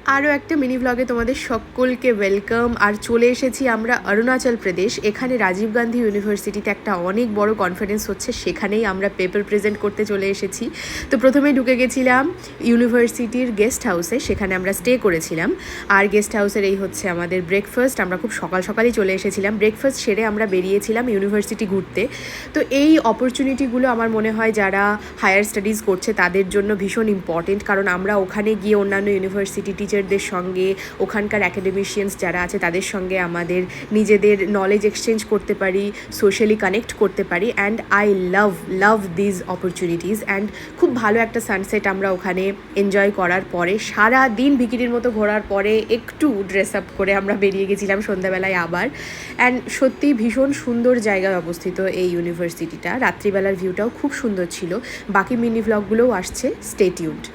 আরও একটা মিনি ভ্লগে তোমাদের সকলকে ওয়েলকাম। আর চলে এসেছি আমরা অরুণাচল প্রদেশ। এখানে রাজীব গান্ধী ইউনিভার্সিটিতে একটা অনেক বড় কনফারেন্স হচ্ছে, সেখানেই আমরা পেপার প্রেজেন্ট করতে চলে এসেছি। তো প্রথমে ঢুকে গেছিলাম ইউনিভার্সিটির গেস্ট হাউসে, সেখানে আমরা স্টে করেছিলাম। আর গেস্ট হাউসের এই হচ্ছে আমাদের ব্রেকফাস্ট। আমরা খুব সকাল সকালই চলে এসেছিলাম, ব্রেকফাস্ট সেরে আমরা বেরিয়েছিলাম ইউনিভার্সিটি ঘুরতে। তো এই অপরচুনিটিগুলো আমার মনে হয় যারা হায়ার স্টাডিজ করছে তাদের জন্য ভীষণ ইম্পর্টেন্ট, কারণ আমরা ওখানে গিয়ে অন্যান্য ইউনিভার্সিটি টিচারদের সঙ্গে, ওখানকার অ্যাকাডেমিশিয়ানস যারা আছে তাদের সঙ্গে আমাদের নিজেদের নলেজ এক্সচেঞ্জ করতে পারি, সোশ্যালি কানেক্ট করতে পারি। And I love these opportunities. And খুব ভালো একটা সানসেট আমরা ওখানে এনজয় করার পরে, সারা দিন ভিকিরির মতো ঘোরার পরে একটু ড্রেস আপ করে আমরা বেরিয়ে গেছিলাম সন্ধ্যাবেলায় আবার। অ্যান্ড সত্যি ভীষণ সুন্দর জায়গায় অবস্থিত এই ইউনিভার্সিটিটা। রাত্রিবেলার ভিউটাও খুব সুন্দর ছিল। বাকি মিনি ভ্লগগুলোও আসছে, স্টে টিউনড।